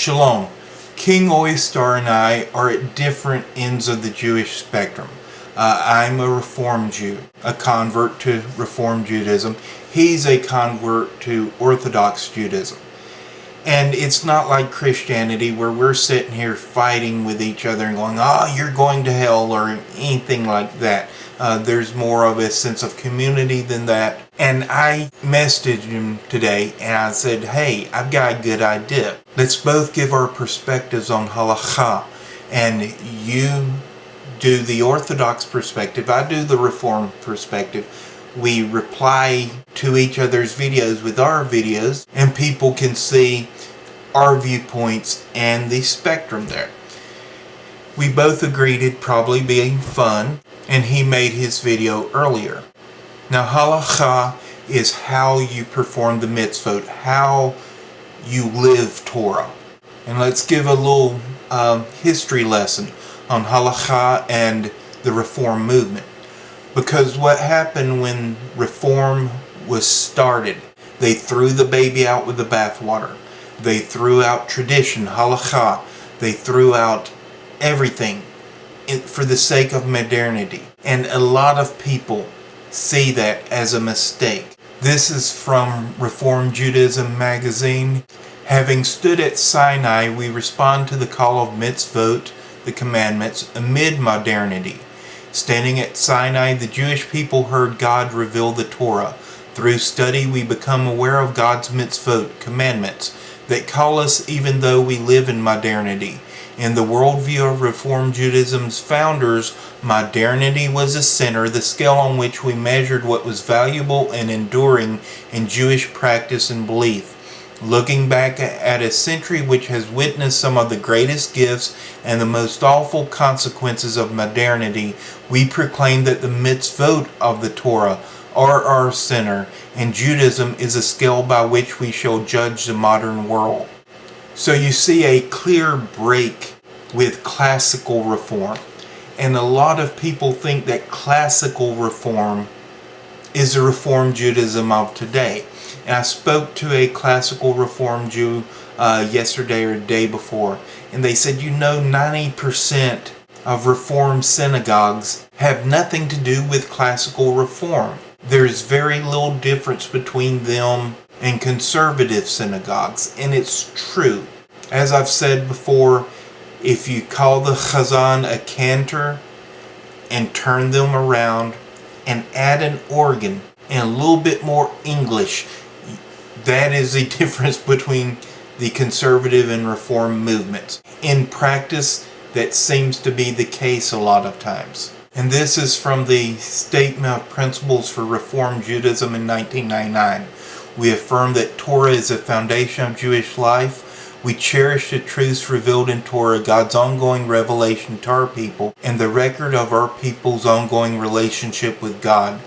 Shalom. King Oyster and I are at different ends of the Jewish spectrum. I'm a Reform Jew, a convert to Reform Judaism. He's a convert to Orthodox Judaism. And it's not like Christianity where we're sitting here fighting with each other and going, you're going to hell or anything like that. There's more of a sense of community than that. And I messaged him today and I said, hey, I've got a good idea. Let's both give our perspectives on Halakha. And you do the Orthodox perspective, I do the Reform perspective. We reply to each other's videos with our videos, and people can see our viewpoints and the spectrum there. We both agreed it'd probably be fun, and he made his video earlier. Now, Halakha is how you perform the mitzvot, how you live Torah. And let's give a little history lesson on Halakha and the Reform movement. Because what happened when Reform was started, they threw the baby out with the bathwater. They threw out tradition, Halakha. They threw out everything for the sake of modernity. And a lot of people see that as a mistake. This is from Reform Judaism magazine. Having stood at Sinai, we respond to the call of mitzvot, the commandments, amid modernity. Standing at Sinai, the Jewish people heard God reveal the Torah. Through study, we become aware of God's mitzvot, commandments, that call us even though we live in modernity. In the worldview of Reform Judaism's founders, modernity was the center, the scale on which we measured what was valuable and enduring in Jewish practice and belief. Looking back at a century which has witnessed some of the greatest gifts and the most awful consequences of modernity, we proclaim that the mitzvot of the Torah are our center, and Judaism is a scale by which we shall judge the modern world. So you see a clear break with classical reform. And a lot of people think that classical reform is the Reform Judaism of today. And I spoke to a classical Reform Jew yesterday or the day before, and they said, 90% of Reform synagogues have nothing to do with classical reform. There's very little difference between them and conservative synagogues, and it's true. As I've said before, if you call the chazan a cantor and turn them around and add an organ and a little bit more English, that is the difference between the conservative and Reform movements. In practice, that seems to be the case a lot of times. And this is from the Statement of Principles for Reform Judaism in 1999. We affirm that Torah is the foundation of Jewish life. We cherish the truths revealed in Torah, God's ongoing revelation to our people, and the record of our people's ongoing relationship with God.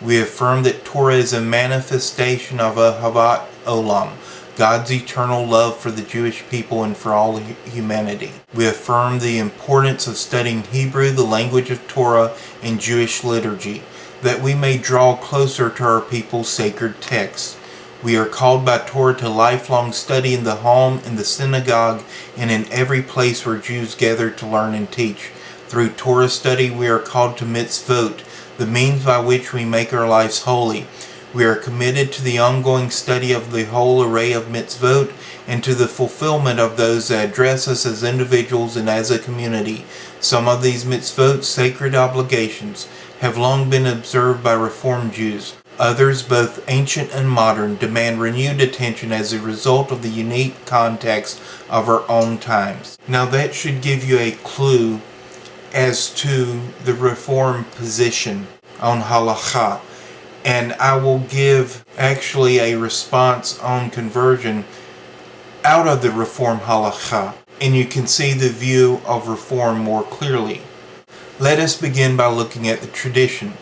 We affirm that Torah is a manifestation of Ahavat Olam, God's eternal love for the Jewish people and for all humanity. We affirm the importance of studying Hebrew, the language of Torah, and Jewish liturgy, that we may draw closer to our people's sacred texts. We are called by Torah to lifelong study in the home, in the synagogue, and in every place where Jews gather to learn and teach. Through Torah study, we are called to mitzvot, the means by which we make our lives holy. We are committed to the ongoing study of the whole array of mitzvot and to the fulfillment of those that address us as individuals and as a community. Some of these mitzvot, sacred obligations, have long been observed by Reform Jews. Others, both ancient and modern, demand renewed attention as a result of the unique context of our own times. Now that should give you a clue as to the Reform position on Halakha. And I will give actually a response on conversion out of the Reform Halakha. And you can see the view of Reform more clearly. Let us begin by looking at the tradition.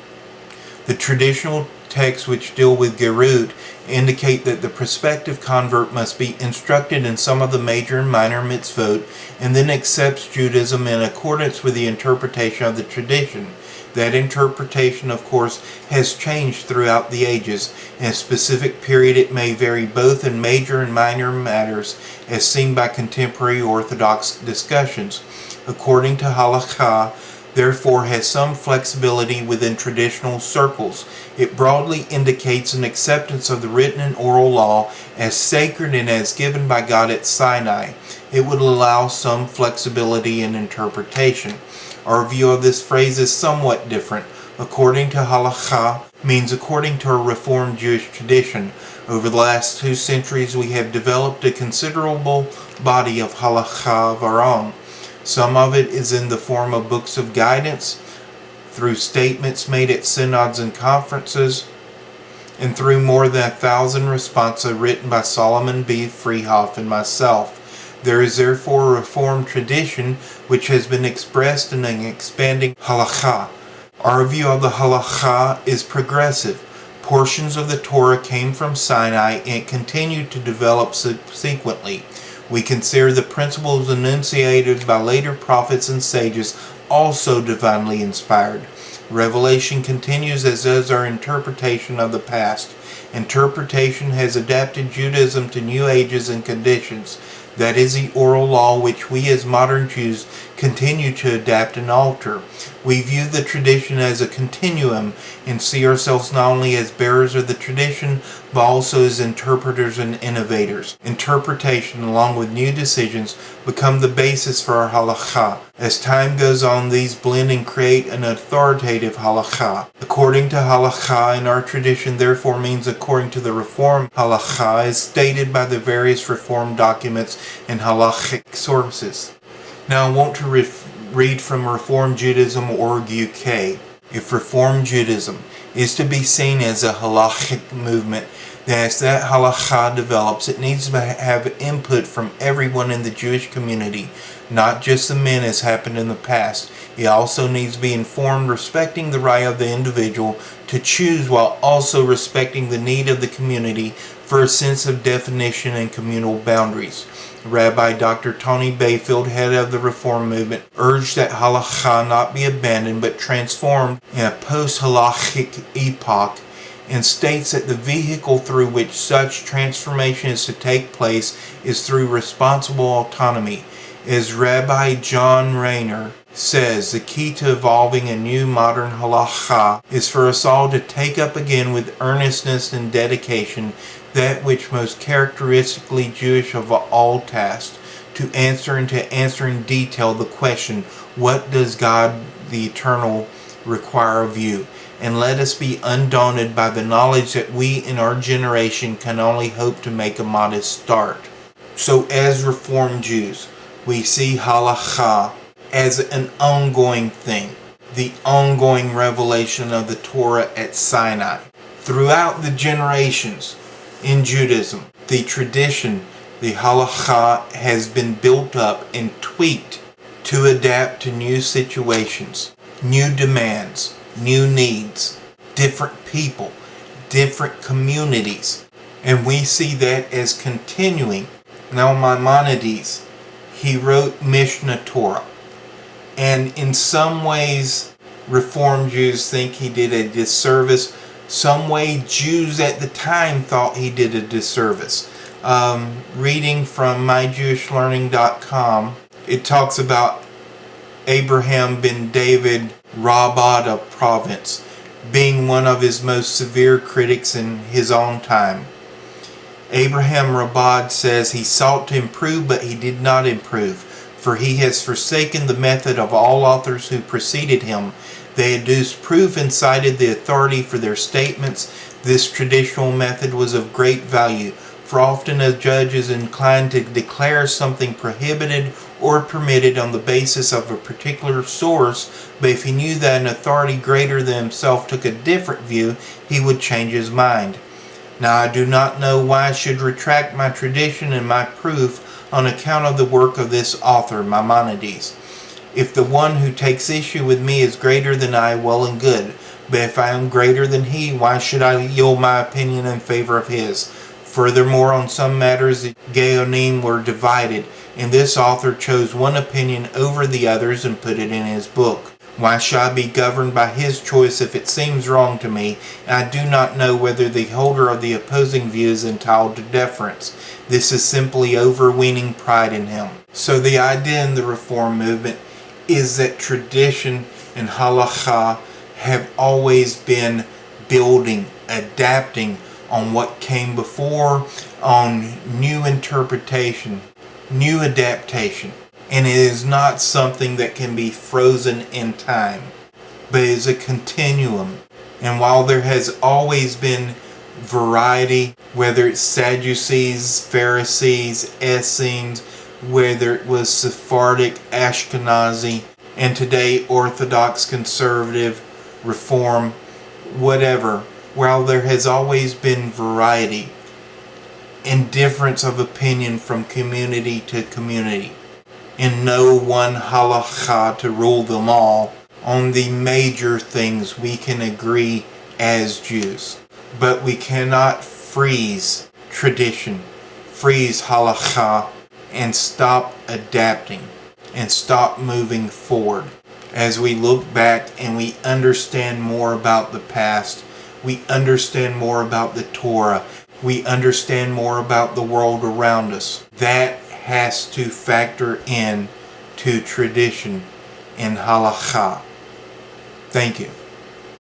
The traditional texts which deal with Gerut indicate that the prospective convert must be instructed in some of the major and minor mitzvot and then accepts Judaism in accordance with the interpretation of the tradition. That interpretation, of course, has changed throughout the ages. In a specific period, it may vary both in major and minor matters, as seen by contemporary Orthodox discussions. According to Halakha, therefore, has some flexibility within traditional circles. It broadly indicates an acceptance of the written and oral law as sacred and as given by God at Sinai. It would allow some flexibility in interpretation. Our view of this phrase is somewhat different. According to Halakha means according to a Reformed Jewish tradition. Over the last 2 centuries, we have developed a considerable body of Halakha of our own. Some of it is in the form of books of guidance, through statements made at synods and conferences, and through more than 1,000 responsa written by Solomon B. Freehoff and myself. There is therefore a Reformed tradition which has been expressed in an expanding halakha. Our view of the halakha is progressive. Portions of the Torah came from Sinai and continued to develop subsequently. We consider the principles enunciated by later prophets and sages also divinely inspired. Revelation continues as does our interpretation of the past. Interpretation has adapted Judaism to new ages and conditions. That is the oral law which we as modern Jews continue to adapt and alter. We view the tradition as a continuum and see ourselves not only as bearers of the tradition, but also as interpreters and innovators. Interpretation, along with new decisions, become the basis for our halakha. As time goes on, these blend and create an authoritative halakha. According to halakha in our tradition, therefore means according to the Reform halakha as stated by the various Reformed documents and halakhic sources. Now I want to read from Reformed Judaism org UK. If Reformed Judaism is to be seen as a halakhic movement, then as that halakha develops, it needs to have input from everyone in the Jewish community, not just the men as happened in the past. It also needs to be informed respecting the right of the individual to choose while also respecting the need of the community for a sense of definition and communal boundaries. Rabbi Dr. Tony Bayfield, head of the Reform movement, urged that halakha not be abandoned but transformed in a post-halachic epoch, and states that the vehicle through which such transformation is to take place is through responsible autonomy. As Rabbi John Rayner says, the key to evolving a new modern halakha is for us all to take up again with earnestness and dedication that which most characteristically Jewish of all tasks, to answer in detail the question, what does God the Eternal require of you? And let us be undaunted by the knowledge that we in our generation can only hope to make a modest start. So as Reformed Jews, we see halakha as an ongoing thing, the ongoing revelation of the Torah at Sinai. Throughout the generations in Judaism, the tradition, the halakha, has been built up and tweaked to adapt to new situations, new demands, new needs, different people, different communities. And we see that as continuing. Now Maimonides, he wrote Mishnah Torah. And in some ways, Reformed Jews think he did a disservice. Some way Jews at the time thought he did a disservice. Reading from myjewishlearning.com, it talks about Abraham ben David Rabbah of Province being one of his most severe critics in his own time. Abraham Rabbah says he sought to improve, but he did not improve, for he has forsaken the method of all authors who preceded him. They adduced proof and cited the authority for their statements. This traditional method was of great value, for often a judge is inclined to declare something prohibited or permitted on the basis of a particular source, but if he knew that an authority greater than himself took a different view, he would change his mind. Now I do not know why I should retract my tradition and my proof on account of the work of this author, Maimonides. If the one who takes issue with me is greater than I, well and good. But if I am greater than he, why should I yield my opinion in favor of his? Furthermore, on some matters the Gaonim were divided, and this author chose one opinion over the others and put it in his book. Why should I be governed by his choice if it seems wrong to me, and I do not know whether the holder of the opposing view is entitled to deference? This is simply overweening pride in him. So the idea in the Reform movement is that tradition and halakha have always been building, adapting on what came before, on new interpretation, new adaptation. And it is not something that can be frozen in time, but it is a continuum. And while there has always been variety, whether it's Sadducees, Pharisees, Essenes, whether it was Sephardic, Ashkenazi, and today Orthodox, Conservative, Reform, whatever, while there has always been variety and difference of opinion from community to community, and no one halakha to rule them all, on the major things we can agree as Jews. But we cannot freeze tradition, freeze halakha, and stop adapting and stop moving forward. As we look back and we understand more about the past, we understand more about the Torah, we understand more about the world around us. That has to factor in to tradition and halakha. Thank you.